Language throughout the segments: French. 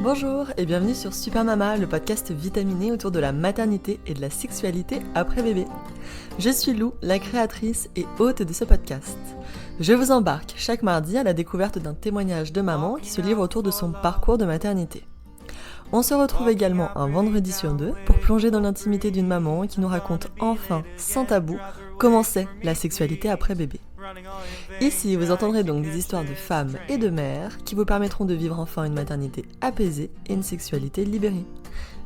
Bonjour et bienvenue sur Super Mama, le podcast vitaminé autour de la maternité et de la sexualité après bébé. Je suis Lou, la créatrice et hôte de ce podcast. Je vous embarque chaque mardi à la découverte d'un témoignage de maman qui se livre autour de son parcours de maternité. On se retrouve également un vendredi sur deux pour plonger dans l'intimité d'une maman qui nous raconte enfin, sans tabou, comment c'est la sexualité après bébé. Ici, vous entendrez donc des histoires de femmes et de mères qui vous permettront de vivre enfin une maternité apaisée et une sexualité libérée.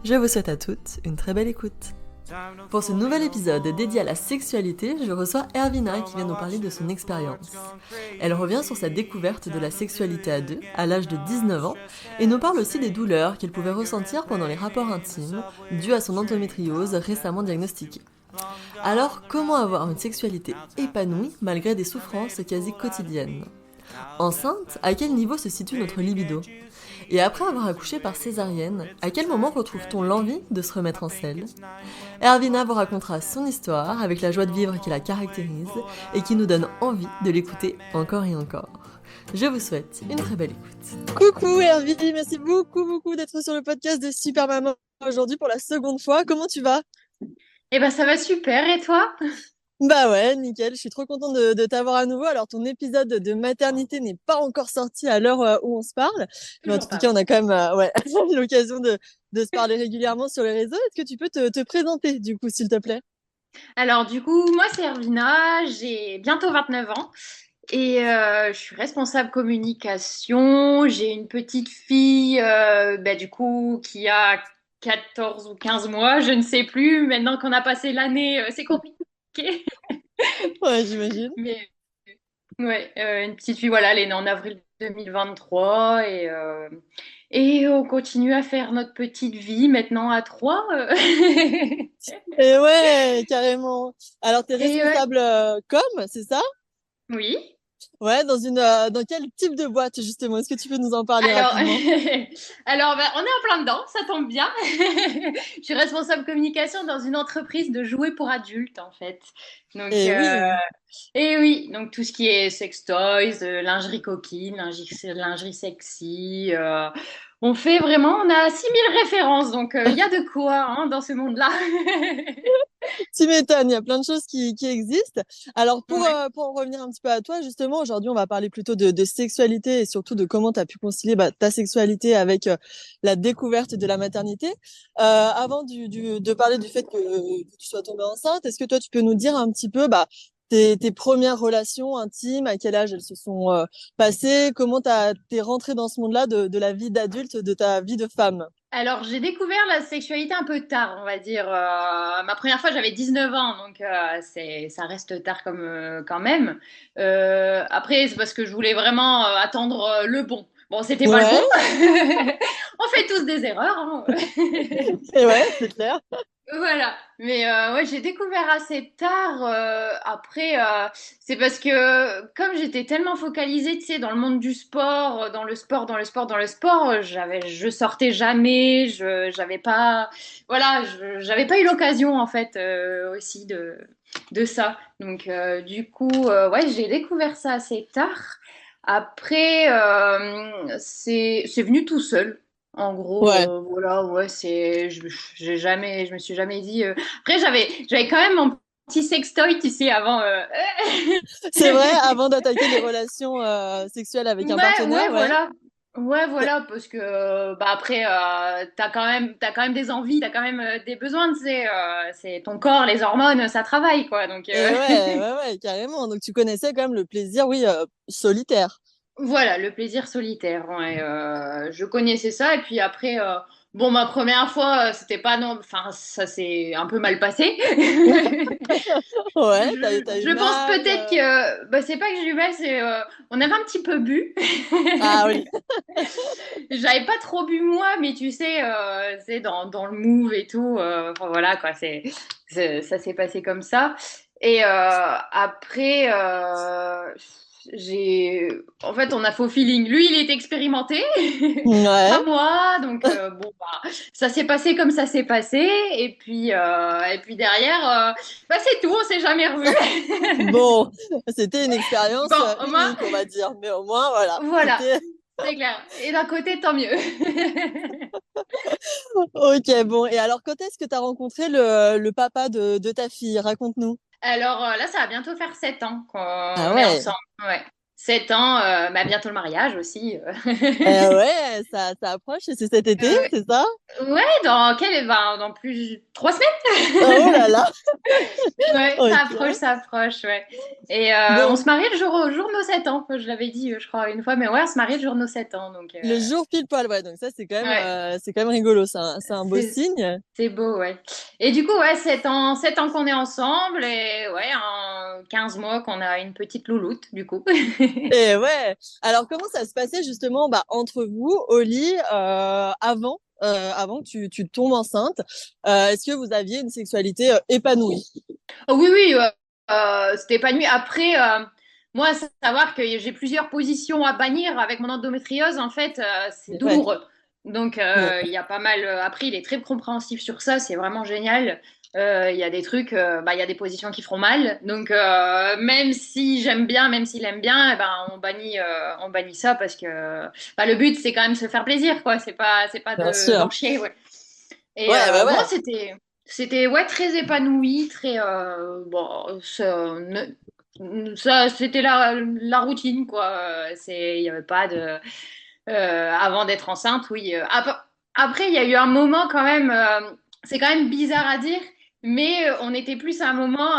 Je vous souhaite à toutes une très belle écoute. Pour ce nouvel épisode dédié à la sexualité, je reçois Ervina qui vient nous parler de son expérience. Elle revient sur sa découverte de la sexualité à deux, à l'âge de 19 ans, et nous parle aussi des douleurs qu'elle pouvait ressentir pendant les rapports intimes, dues à son endométriose récemment diagnostiquée. Alors, comment avoir une sexualité épanouie malgré des souffrances quasi quotidiennes ? Enceinte, à quel niveau se situe notre libido ? Et après avoir accouché par césarienne, à quel moment retrouve-t-on l'envie de se remettre en selle ? Ervina vous racontera son histoire avec la joie de vivre qui la caractérise et qui nous donne envie de l'écouter encore et encore. Je vous souhaite une très belle écoute. Coucou Ervina, merci beaucoup d'être sur le podcast de Super Maman aujourd'hui pour la seconde fois. Comment tu vas ? Eh ben ça va super, et toi? Bah ouais, nickel, je suis trop contente de t'avoir à nouveau. Alors ton épisode de maternité n'est pas encore sorti à l'heure où on se parle, mais en Toujours tout pas. cas on a quand même l'occasion de se parler régulièrement sur les réseaux. Est-ce que tu peux te présenter du coup s'il te plaît? Alors du coup, moi c'est Ervina, j'ai bientôt 29 ans et je suis responsable communication. J'ai une petite fille du coup qui a 14 ou 15 mois, je ne sais plus. Maintenant qu'on a passé l'année, c'est compliqué. Ouais, j'imagine. Mais ouais, une petite fille, voilà, elle est née en avril 2023 et on continue à faire notre petite vie maintenant à trois. Et ouais, carrément. Alors t'es Et responsable com, c'est ça? oui. Ouais, dans quel type de boîte justement? Est-ce que tu peux nous en parler Alors, rapidement? on est en plein dedans, ça tombe bien. Je suis responsable communication dans une entreprise de jouets pour adultes, en fait. Donc, Et oui. et oui, donc tout ce qui est sex toys, lingerie coquine, lingerie sexy. On fait vraiment, on a 6000 références, donc il y a de quoi hein, dans ce monde-là. Tu m'étonnes, il y a plein de choses qui existent. Alors, Ouais. pour en revenir un petit peu à toi, justement, aujourd'hui, on va parler plutôt de sexualité et surtout de comment tu as pu concilier ta sexualité avec la découverte de la maternité. Avant de parler du fait que tu sois tombée enceinte, est-ce que toi, tu peux nous dire un petit peu tes premières relations intimes, à quel âge elles se sont passées, comment t'es rentrée dans ce monde-là de la vie d'adulte, de ta vie de femme? Alors, j'ai découvert la sexualité un peu tard, on va dire. Ma première fois, j'avais 19 ans, donc ça reste tard comme, quand même. Après, c'est parce que je voulais vraiment attendre le bon. Bon, c'était pas le bon. Ouais, On fait tous des erreurs, hein. et ouais, c'est clair. Voilà, mais ouais, j'ai découvert assez tard. Après, c'est parce que comme j'étais tellement focalisée, tu sais, dans le monde du sport, dans le sport, je sortais jamais, j'avais pas, voilà, j'avais pas eu l'occasion en fait aussi de ça. Donc du coup, ouais, j'ai découvert ça assez tard. Après, c'est venu tout seul. En gros, Ouais. voilà, ouais, je me suis jamais dit. Après, j'avais quand même mon petit sextoy, tu sais, avant. C'est vrai, avant d'attaquer les relations sexuelles avec un partenaire, Ouais, ouais. voilà. Ouais, voilà, parce que bah après, t'as quand même des envies, t'as quand même des besoins, tu sais, c'est ton corps, les hormones, ça travaille, quoi. Donc Et ouais, carrément. Donc tu connaissais quand même le plaisir, oui, solitaire. voilà, le plaisir solitaire. Ouais, je connaissais ça, et puis après, bon, ma première fois, c'était pas non, enfin, ça s'est un peu mal passé. Ouais, t'as eu Je pense mal. peut-être que, bah, c'est pas que j'ai eu mal, c'est on avait un petit peu bu. Ah oui. J'avais pas trop bu moi, mais tu sais, c'est dans le move et tout. Enfin, voilà quoi, ça s'est passé comme ça. Et après, en fait, on a faux feeling. Lui, il est expérimenté, Ouais. pas moi. Donc bon, bah, ça s'est passé comme ça s'est passé. Et puis derrière, bah, c'est tout. On s'est jamais revu. Bon, c'était une expérience Bon, au moins, unique, on va dire. Mais au moins, voilà. voilà. C'était. c'est clair. Et d'un côté, tant mieux. Ok, bon. Et alors, quand est-ce que tu as rencontré le papa de ta fille? Raconte-nous. Alors là, ça va bientôt faire 7 ans Ah qu'on est ouais. ensemble. Ouais. 7 ans, bah, bientôt le mariage aussi. Ouais, ça approche et c'est cet été, Ouais, c'est ça? ouais, dans plus 3 semaines. Oh là là. Ouais, Ok. ça approche, ouais. Et on se Bon, marie le jour de nos 7 ans. Je l'avais dit, je crois, une fois, mais ouais, on se marie le jour de nos 7 ans. Donc, le jour pile poil, ouais. Donc ça, ouais, c'est quand même rigolo. C'est un beau c'est, signe. c'est beau, ouais. Et du coup, ouais, 7 ans qu'on est ensemble et ouais, en 15 mois qu'on a une petite louloute, du coup. Et ouais. Alors, comment ça se passait justement bah, entre vous au lit avant que tu tombes enceinte? Est-ce que vous aviez une sexualité épanouie? Oh, oui, oui, c'était épanoui. Après, moi, savoir que j'ai plusieurs positions à bannir avec mon endométriose, en fait, c'est Ouais, douloureux. Donc, ouais, il y a pas mal. Après, il est très compréhensif sur ça, c'est vraiment génial. Il y a des trucs, bah, il y a des positions qui feront mal. Donc, même si j'aime bien, même s'il aime bien, eh ben, on bannit ça parce que bah, le but, c'est quand même se faire plaisir, quoi. C'est pas bien sûr. d'en chier, ouais. Et Ouais, bah bon, ouais. c'était ouais, très épanoui, très bon, ça c'était la routine quoi. Il y avait pas de avant d'être enceinte, oui. Après, il y a eu un moment quand même, c'est quand même bizarre à dire, mais on était plus à un moment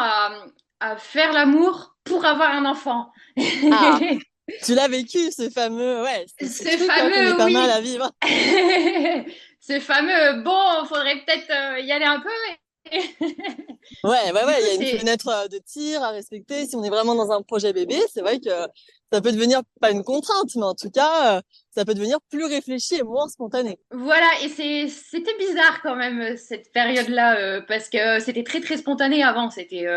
à faire l'amour pour avoir un enfant. Ah, tu l'as vécu, ce fameux, ouais, ce Ce truc qu'on est fameux pas mal à oui. vivre. Ce fameux bon, faudrait peut-être y aller un peu. Ouais, ouais, Du ouais, il coup, y a une fenêtre de tir à respecter. Si on est vraiment dans un projet bébé, c'est vrai que ça peut devenir pas une contrainte, mais en tout cas, ça peut devenir plus réfléchi et moins spontané. voilà, et c'était bizarre quand même cette période-là parce que c'était très très spontané avant. C'était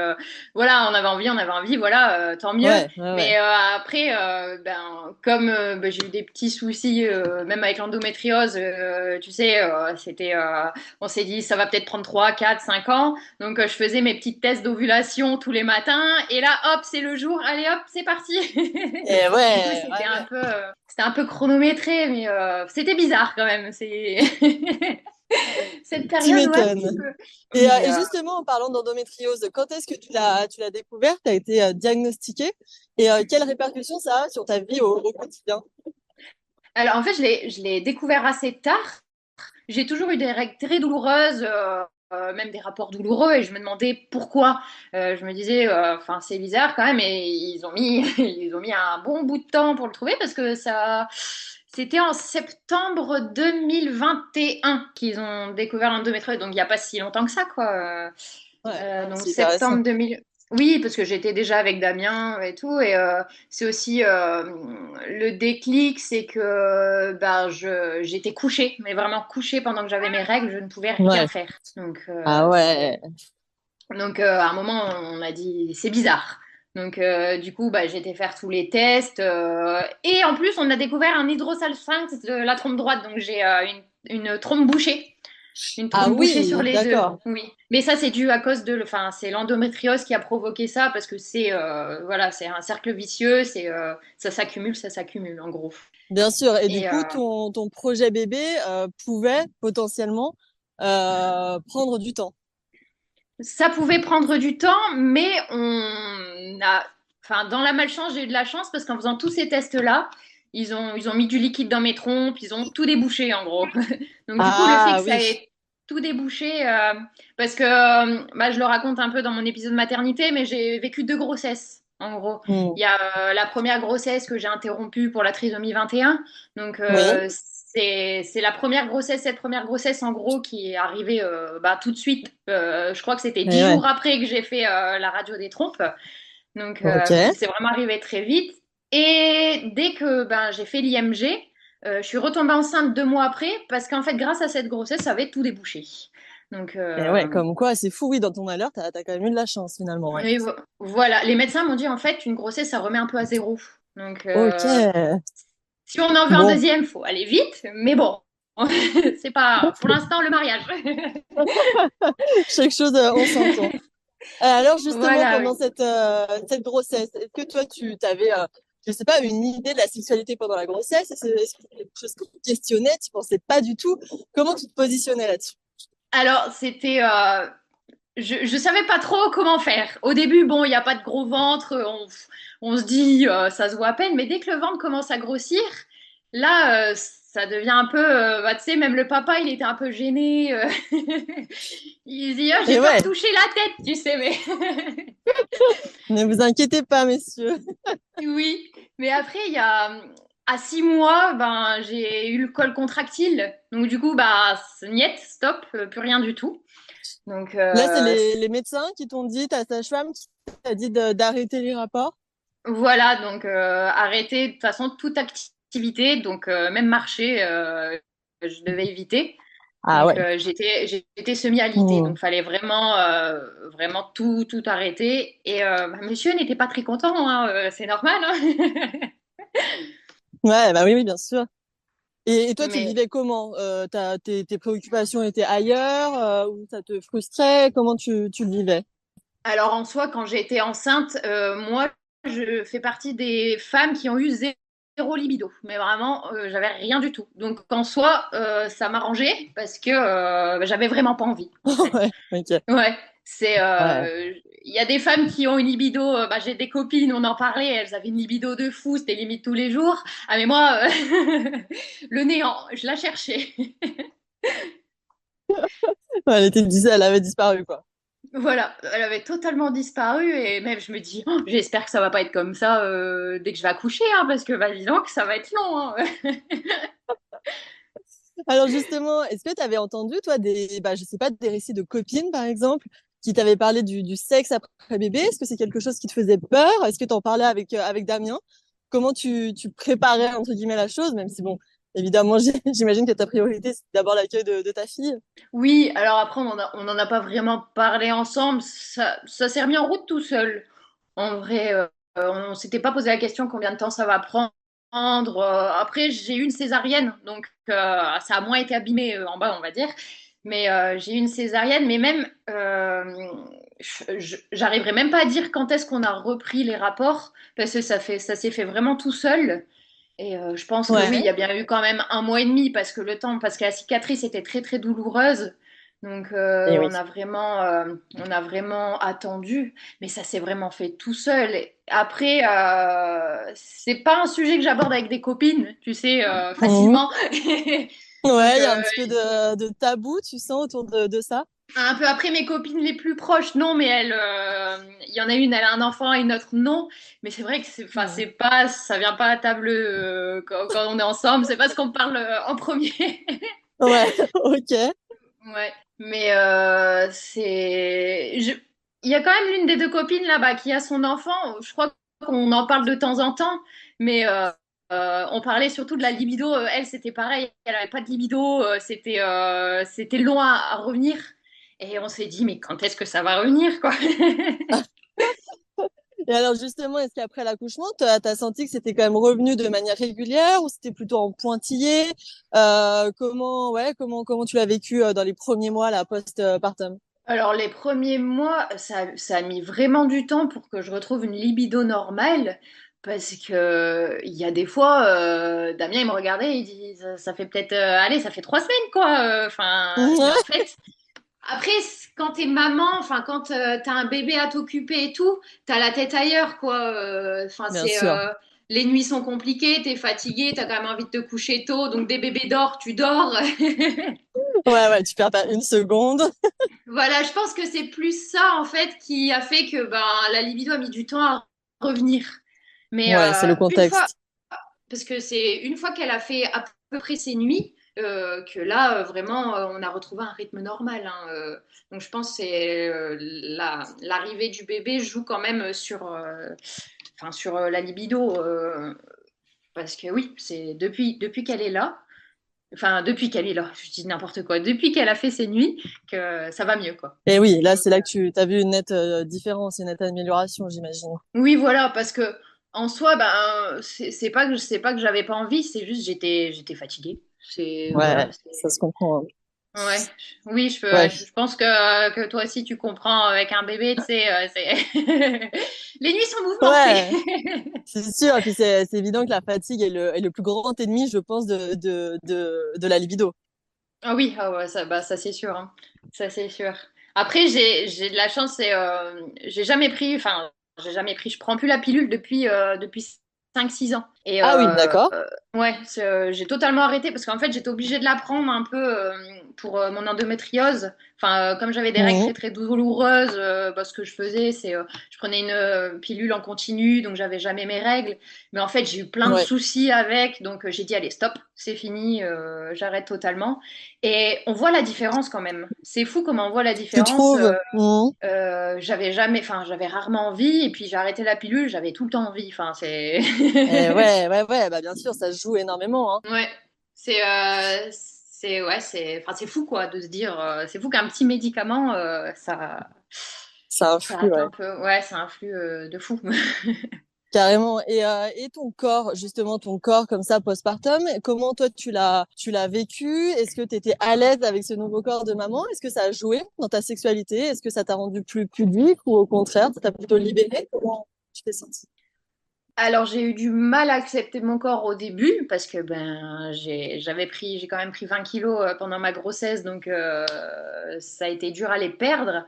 voilà, on avait envie, voilà, tant mieux. Ouais, ouais, ouais. Mais après, ben comme ben, j'ai eu des petits soucis, même avec l'endométriose, tu sais, on s'est dit ça va peut-être prendre 3, 4, 5 ans. Donc je faisais mes petites tests d'ovulation tous les matins, et là, hop, c'est le jour, allez hop, c'est parti. Et Du coup, ouais, ouais, ouais. c'était un peu chronométré, mais c'était bizarre quand même. Cette Tu période, ouais, un petit m'étonnes. peu. Mais Et justement, en parlant d'endométriose, quand est-ce que tu l'as découverte, tu as été diagnostiquée et quelles répercussions ça a sur ta vie au quotidien? alors, en fait, je l'ai découvert assez tard. J'ai toujours eu des règles très douloureuses, même des rapports douloureux, et je me demandais pourquoi. Je me disais, enfin, c'est bizarre quand même, et ils ont mis un bon bout de temps pour le trouver parce que c'était en septembre 2021 qu'ils ont découvert l'endométriose, donc il n'y a pas si longtemps que ça, quoi. Ouais, Donc c'est hyper récent. septembre 2000. Oui, parce que j'étais déjà avec Damien et tout. Et c'est aussi le déclic, c'est que bah, j'étais couchée, mais vraiment couchée pendant que j'avais mes règles, je ne pouvais rien Ouais. faire. Donc, Ah ouais. à un moment, on a dit, c'est bizarre. Donc, du coup, bah, j'ai été faire tous les tests. Et en plus, on a découvert un hydrosalpinx de la trompe droite. Donc, j'ai une trompe bouchée. Une Ah trompe bouchée sur oui, les deux, d'accord. oui. Mais ça, c'est dû à cause enfin, c'est l'endométriose qui a provoqué ça parce que voilà, c'est un cercle vicieux, ça s'accumule, en gros. Bien sûr. Et du Et coup, ton projet bébé pouvait potentiellement prendre du temps. ça pouvait prendre du temps, mais enfin, dans la malchance, j'ai eu de la chance parce qu'en faisant tous ces tests-là, ils ont mis du liquide dans mes trompes, ils ont tout débouché, en gros. Donc, du coup, le fait Ah que ça oui. ait tout débouché, parce que bah, je le raconte un peu dans mon épisode maternité, mais j'ai vécu 2 grossesses. En gros, Hmm. il y a la première grossesse que j'ai interrompue pour la trisomie 21. Donc, Oui. c'est la première grossesse, cette première grossesse en gros qui est arrivée bah, tout de suite. Je crois que c'était Et 10 jours ouais. après que j'ai fait la radio des trompes. Donc Ok. c'est vraiment arrivé très vite. Et dès que ben, j'ai fait l'IMG, je suis retombée enceinte 2 mois après parce qu'en fait grâce à cette grossesse, ça avait tout débouché. Donc Et ouais, comme quoi, c'est fou, oui, dans ton malheur, t'as quand même eu de la chance finalement, ouais. oui, voilà, les médecins m'ont dit en fait une grossesse ça remet un peu à zéro. Donc Ok. si on en veut un Bon. deuxième, faut aller vite, mais bon, c'est pas pour l'instant le mariage. Chaque chose, on s'entend. Alors justement, Voilà, pendant oui. cette grossesse, est-ce que toi, tu t'avais je sais pas, une idée de la sexualité pendant la grossesse? Est-ce que c'est quelque chose que tu questionnais, tu pensais pas du tout? Comment tu te positionnais là-dessus? Alors, je savais pas trop comment faire. Au début, bon, il n'y a pas de gros ventre, on se dit, ça se voit à peine, mais dès que le ventre commence à grossir, là, ça devient un peu, bah, tu sais, même le papa, il était un peu gêné. Il se dit, oh, j'ai Et peur ouais, de toucher la tête, tu sais, mais ne vous inquiétez pas, messieurs. oui. Mais après, à 6 mois, ben, j'ai eu le col contractile. Donc, du coup, bah, niet, stop, plus rien du tout. Donc, Là, c'est les médecins qui t'ont dit, ta sage-femme qui t'a dit d'arrêter les rapports? voilà, donc arrêter de toute façon toute activité, donc même marcher, je devais éviter. Ah Donc ouais. j'étais semi-alitée, Hmm. donc fallait vraiment tout arrêter. Et bah, monsieur n'était pas très content, hein, c'est normal, hein. Ouais, bah oui, oui, bien sûr. Et toi, tu le Mais vivais comment? Tes préoccupations étaient ailleurs, ou ça te frustrait? Comment tu le vivais? alors en soi, quand j'ai été enceinte, moi, je fais partie des femmes qui ont eu zéro libido, mais vraiment, j'avais rien du tout. Donc en soi, ça m'arrangeait parce que bah, j'avais vraiment pas envie, en fait. Ouais, ok. Ouais, Ouais. il y a des femmes qui ont une libido. Bah, j'ai des copines, on en parlait, elles avaient une libido de fou, c'était limite tous les jours. Ah mais moi, le néant, je la cherchais. Ouais, elle avait disparu, quoi. Voilà, elle avait totalement disparu et même je me dis, oh, j'espère que ça va pas être comme ça dès que je vais accoucher, hein, parce que bah, dis donc, ça va être long, hein. Alors justement, est-ce que tu avais entendu, toi, bah, je sais pas, des récits de copines, par exemple, qui t'avaient parlé du sexe après bébé? Est-ce que c'est quelque chose qui te faisait peur? Est-ce que tu en parlais avec Damien? Comment tu préparais, entre guillemets, la chose, même si, bon, évidemment, j'imagine que ta priorité, c'est d'abord l'accueil de ta fille. Oui, alors après, on en a pas vraiment parlé ensemble, ça s'est remis en route tout seul. En vrai, on s'était pas posé la question combien de temps ça va prendre. Après, j'ai eu une césarienne, donc ça a moins été abîmé en bas, on va dire. Mais j'ai eu une césarienne, mais même, j'arriverai même pas à dire quand est-ce qu'on a repris les rapports, parce que ça s'est fait vraiment tout seul. Et je pense que oui, il y Ouais. a bien eu quand même 1 mois et demi parce que la cicatrice était très très douloureuse. Donc Et oui. on a vraiment attendu, mais ça s'est vraiment fait tout seul. Et après, c'est pas un sujet que j'aborde avec des copines, tu sais, Mhm. facilement. Donc Ouais, il y a un petit peu de tabou, tu sens, autour de ça. un peu après mes copines les plus proches, non, mais il y en a une, elle a un enfant et une autre non. Mais c'est vrai que enfin, Ouais. ça vient pas à table quand on est ensemble. C'est pas ce qu'on parle en premier. Ouais, ok. Ouais, mais il y a quand même l'une des deux copines là-bas qui a son enfant. Je crois qu'on en parle de temps en temps, mais on parlait surtout de la libido. Elle, c'était pareil, elle avait pas de libido. C'était long à revenir. Et on s'est dit, mais quand est-ce que ça va revenir, quoi? Et alors justement, est-ce qu'après l'accouchement, tu as senti que c'était quand même revenu de manière régulière ou c'était plutôt en pointillé? Comment tu l'as vécu dans les premiers mois, la post-partum? Alors, les premiers mois, ça a mis vraiment du temps pour que je retrouve une libido normale. Parce que il y a des fois, Damien, il me regardait, il dit, ça fait peut-être, allez, ça fait 3 semaines, quoi. Enfin, mais en fait, après, quand t'es maman, enfin, quand t'as un bébé à t'occuper et tout, t'as la tête ailleurs, quoi. Enfin, Bien sûr. les nuits sont compliquées, t'es fatigué, t'as quand même envie de te coucher tôt, donc des bébés dorment, tu dors. Ouais, ouais, tu perds pas une seconde. Voilà, je pense que c'est plus ça en fait qui a fait que ben, la libido a mis du temps à revenir. Mais Ouais, c'est le une fois, contexte. parce que c'est une fois qu'elle a fait à peu près ses nuits, que là vraiment on a retrouvé un rythme normal, hein, donc je pense que c'est l'arrivée du bébé joue quand même sur la libido, parce que oui, c'est depuis qu'elle est là. Enfin, depuis qu'elle est là, je dis n'importe quoi. Depuis qu'elle a fait ses nuits, que ça va mieux, quoi. Et oui, là, Donc, c'est là que tu as vu une nette différence, une nette amélioration, j'imagine. oui, voilà, parce que en soi, ben, c'est pas que j'avais pas envie, c'est juste j'étais fatiguée. C'est Ouais, voilà. ça se comprend, hein. Ouais, oui, je peux. Ouais, Je pense que toi aussi tu comprends avec un bébé, tu sais, c'est les nuits sont mouvementées. ouais, c'est sûr. Et puis c'est évident que la fatigue est le plus grand ennemi, je pense, de la libido. Ah oui, ah ouais, ça, bah, ça c'est sûr, hein. Ça c'est sûr. Après, j'ai de la chance, j'ai jamais pris, je prends plus la pilule depuis 5 6 ans. Et Ah oui, d'accord. ouais, j'ai totalement arrêté parce qu'en fait, j'étais obligée de la prendre un peu pour mon endométriose. Enfin, comme j'avais des règles Mhm. très très douloureuses, bah, ce que je faisais, je prenais une pilule en continu, donc j'avais jamais mes règles. Mais en fait, j'ai eu plein de Ouais. soucis avec, donc j'ai dit allez, stop, c'est fini, j'arrête totalement. Et on voit la différence quand même. C'est fou comment on voit la Tu différence. trouves? Mhm. J'avais rarement envie, et puis j'ai arrêté la pilule, j'avais tout le temps envie. Enfin, c'est. Ouais, ouais, ouais, bah bien sûr, ça se joue énormément, hein. Ouais, ouais, enfin, c'est fou quoi de se dire, c'est fou qu'un petit médicament, Ça ça influe, atteint ouais. un peu, ouais, ça influe de fou. Carrément. Et ton corps, justement, ton corps comme ça, postpartum, comment toi tu l'as vécu? Est-ce que tu étais à l'aise avec ce nouveau corps de maman? Est-ce que ça a joué dans ta sexualité? Est-ce que ça t'a rendu plus pudique ou au contraire, ça t'a plutôt libéré? Comment tu t'es sentie? Alors j'ai eu du mal à accepter mon corps au début parce que j'ai quand même pris 20 kilos pendant ma grossesse, donc ça a été dur à les perdre.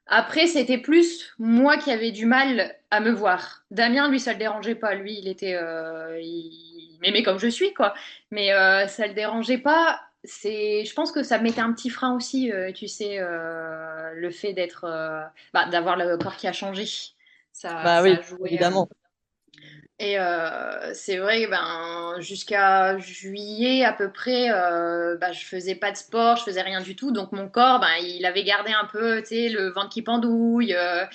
Après, c'était plus moi qui avais du mal à me voir. Damien, lui, ça le dérangeait pas. Lui, il m'aimait comme je suis, quoi. Mais ça le dérangeait pas. Je pense que ça me mettait un petit frein aussi, tu sais, le fait d'avoir le corps qui a changé. Bah Ça a oui, joué. évidemment. Et c'est vrai, ben, jusqu'à juillet à peu près, bah, je faisais pas de sport, je faisais rien du tout. Donc mon corps, ben, il avait gardé un peu, tu sais, le ventre qui pendouille, un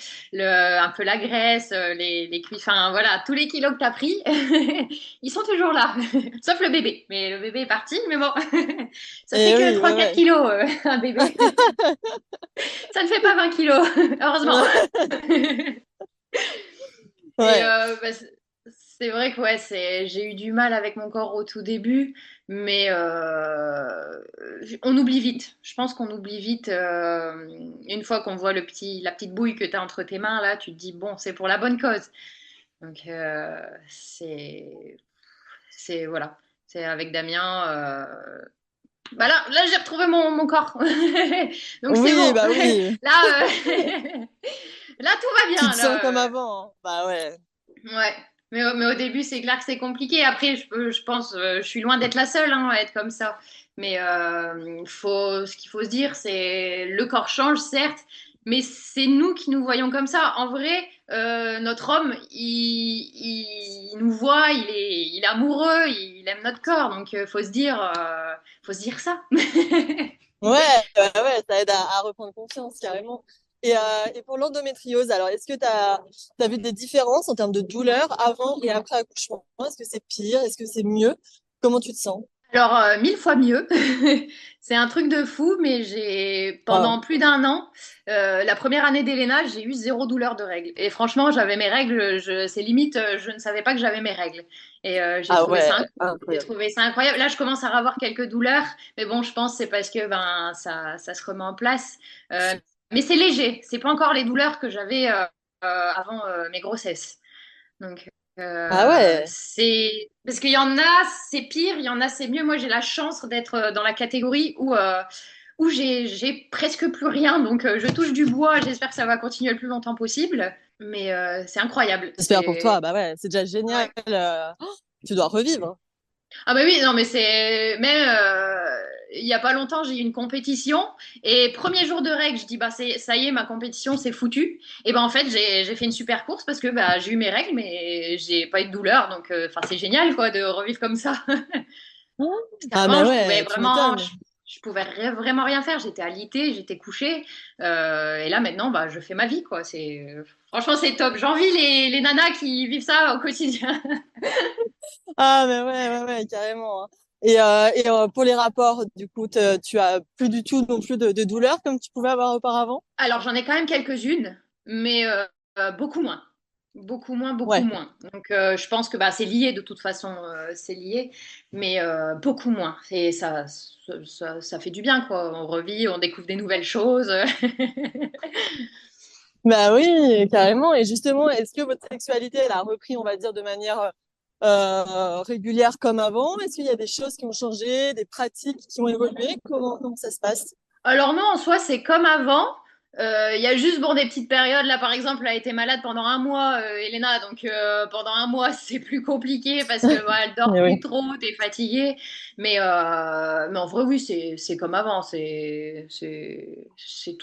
peu la graisse, les cuisses, enfin voilà, tous les kilos que t'as pris, ils sont toujours là. Sauf le bébé. Mais le bébé est parti, mais bon, ça fait Et que oui, trois ouais, quatre ouais. kilos, un bébé. Ça ne fait pas 20 kilos, heureusement. Et Ouais. bah, c'est vrai que ouais, j'ai eu du mal avec mon corps au tout début, mais on oublie vite. Je pense qu'on oublie vite. Une fois qu'on voit la petite bouille que tu as entre tes mains, là, tu te dis, bon, c'est pour la bonne cause. Donc, voilà. C'est avec Damien. Bah là j'ai retrouvé mon corps. Donc, c'est Oui, bon. bah oui. Là, là, tout va Tu bien. te sens comme Là. avant, hein. Bah ouais. Ouais, mais au début, c'est clair que c'est compliqué. Après, je pense, je suis loin d'être la seule hein, à être comme ça. Mais ce qu'il faut se dire, c'est le corps change, certes, mais c'est nous qui nous voyons comme ça. En vrai, notre homme, il nous voit, il est amoureux, il aime notre corps. Donc, faut se dire ça. Ouais, ouais, ça aide à reprendre confiance, carrément. Et pour l'endométriose, alors, est-ce que tu as vu des différences en termes de douleur avant et après accouchement? Est-ce que c'est pire? Est-ce que c'est mieux? Comment tu te sens? Alors, 1000 fois mieux. C'est un truc de fou, mais Waouh. pendant plus d'un an, la première année d'Elena, j'ai eu zéro douleur de règles. Et franchement, j'avais mes règles, c'est limite, je ne savais pas que j'avais mes règles. Et Ah ouais, j'ai incroyable. trouvé ça incroyable. Là, je commence à avoir quelques douleurs, mais bon, je pense que c'est parce que ben, ça se remet en place. Euh, mais c'est léger, c'est pas encore les douleurs que j'avais avant mes grossesses. Donc, Ah ouais. c'est parce qu'il y en a, c'est pire, il y en a, c'est mieux. Moi, j'ai la chance d'être dans la catégorie où j'ai presque plus rien. Donc, je touche du bois. J'espère que ça va continuer le plus longtemps possible. Mais c'est incroyable. J'espère pour toi. Bah ouais, c'est déjà génial. Ouais. Tu dois revivre. Ah bah oui, non mais c'est même il y a pas longtemps, j'ai eu une compétition et premier jour de règle, je dis bah c'est ça y est, ma compétition c'est foutu. Et ben en fait, j'ai fait une super course parce que bah j'ai eu mes règles mais j'ai pas eu de douleur donc enfin c'est génial quoi de revivre comme ça. Parce Ah bah qu'avant, ouais, tu m'étonnes. je pouvais vraiment rien faire, j'étais alitée, j'étais couchée et là maintenant bah je fais ma vie quoi, c'est franchement c'est top. J'envie les nanas qui vivent ça au quotidien. Ah mais ouais, ouais, ouais, carrément, hein. Pour les rapports, du coup, tu as plus du tout non plus de douleur comme tu pouvais avoir auparavant? Alors, j'en ai quand même quelques-unes, mais beaucoup moins. Beaucoup moins, beaucoup Ouais. moins. Donc, je pense que bah, c'est lié de toute façon, c'est lié, mais beaucoup moins. Et ça fait du bien, quoi. On revit, on découvre des nouvelles choses. Bah oui, carrément. Et justement, est-ce que votre sexualité, elle a repris, on va dire, de manière régulière comme avant? Est-ce qu'il y a des choses qui ont changé, des pratiques qui ont évolué? Comment ça se passe? Alors non, en soi, c'est comme avant. Il y a juste bon des petites périodes. Là, par exemple, elle a été malade pendant un mois, Elena. Donc pendant un mois, c'est plus compliqué parce que bah, elle dort Eh plus oui. trop, t'es fatiguée. Mais en vrai, oui, c'est comme avant. Tout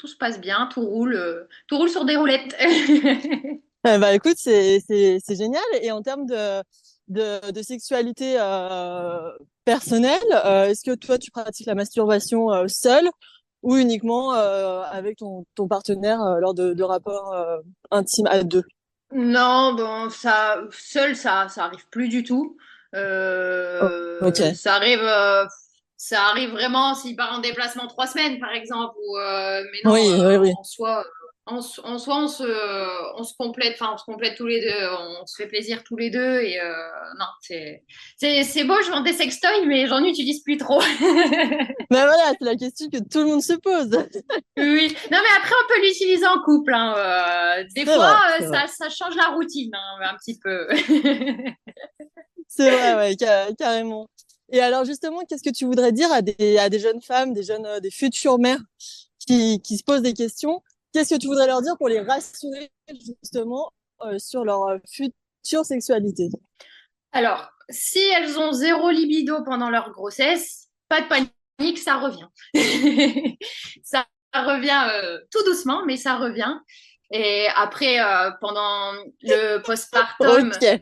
se passe bien, tout roule sur des roulettes. Bah écoute, c'est génial. Et en termes de sexualité personnelle, est-ce que toi, tu pratiques la masturbation seule ou uniquement avec ton partenaire lors de rapports intimes à deux? Non, bon, ça arrive plus du tout. Oh, Euh, ok. ça arrive, euh, ça arrive vraiment s'il part en déplacement 3 semaines, par exemple. Mais non, Oui, oui, oui. en soi, on se complète, enfin, on se complète tous les deux, on se fait plaisir tous les deux. Et non, c'est beau, je vends des sextoys, mais j'en utilise plus trop. Mais voilà, c'est la question que tout le monde se pose. Oui, non, mais après, on peut l'utiliser en couple, hein. Des C'est fois, vrai, c'est vrai. ça change la routine, hein, un petit peu. C'est vrai, ouais, carrément. Et alors justement, qu'est-ce que tu voudrais dire à des jeunes femmes, des futures mères qui se posent des questions? Qu'est-ce que tu voudrais leur dire pour les rassurer justement sur leur future sexualité? Alors, si elles ont zéro libido pendant leur grossesse, pas de panique, ça revient. Ça revient tout doucement, mais ça revient. Et après, pendant le postpartum, Ok.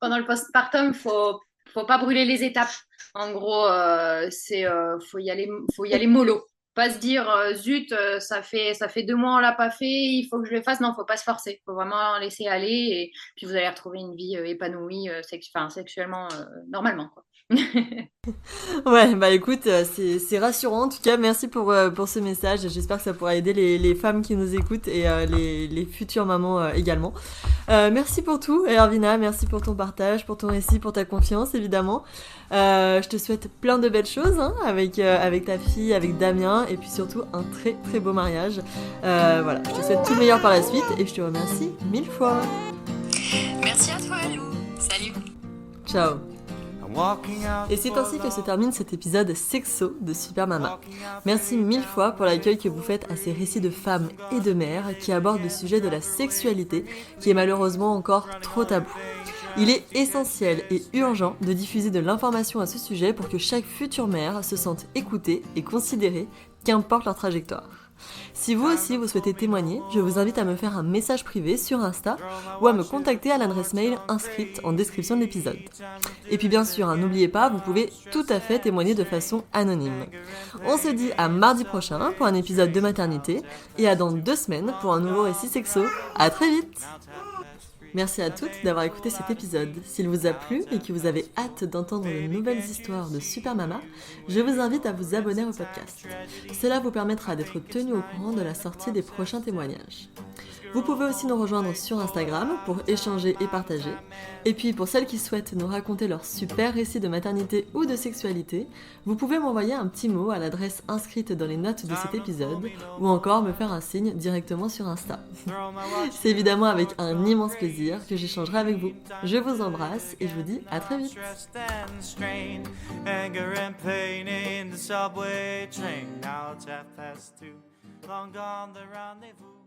pendant le postpartum, faut pas brûler les étapes. En gros, faut y aller mollo. Pas se dire zut, ça fait 2 mois on l'a pas fait, il faut que je le fasse. Non, faut pas se forcer. Faut vraiment laisser aller et puis vous allez retrouver une vie épanouie, sexuellement normalement, quoi. Ouais, bah écoute, c'est rassurant en tout cas. Merci pour ce message. J'espère que ça pourra aider les femmes qui nous écoutent et les futures mamans également. Merci pour tout, Ervina. Merci pour ton partage, pour ton récit, pour ta confiance évidemment. Je te souhaite plein de belles choses hein, avec ta fille, avec Damien et puis surtout un très très beau mariage. Voilà, je te souhaite tout le meilleur par la suite et je te remercie 1000 fois. Merci à toi, Lou. Salut. Ciao. Et c'est ainsi que se termine cet épisode sexo de Super Mama. Merci 1000 fois pour l'accueil que vous faites à ces récits de femmes et de mères qui abordent le sujet de la sexualité qui est malheureusement encore trop tabou. Il est essentiel et urgent de diffuser de l'information à ce sujet pour que chaque future mère se sente écoutée et considérée, qu'importe leur trajectoire. Si vous aussi vous souhaitez témoigner, je vous invite à me faire un message privé sur Insta ou à me contacter à l'adresse mail inscrite en description de l'épisode. Et puis bien sûr, n'oubliez pas, vous pouvez tout à fait témoigner de façon anonyme. On se dit à mardi prochain pour un épisode de maternité et à dans 2 semaines pour un nouveau récit sexo. À très vite! Merci à toutes d'avoir écouté cet épisode. S'il vous a plu et que vous avez hâte d'entendre de nouvelles histoires de Super Mama, je vous invite à vous abonner au podcast. Cela vous permettra d'être tenu au courant de la sortie des prochains témoignages. Vous pouvez aussi nous rejoindre sur Instagram pour échanger et partager. Et puis pour celles qui souhaitent nous raconter leur super récit de maternité ou de sexualité, vous pouvez m'envoyer un petit mot à l'adresse inscrite dans les notes de cet épisode ou encore me faire un signe directement sur Insta. C'est évidemment avec un immense plaisir que j'échangerai avec vous. Je vous embrasse et je vous dis à très vite. Anger and pain in the subway train. Now it's 2:30. Long gone the rendezvous.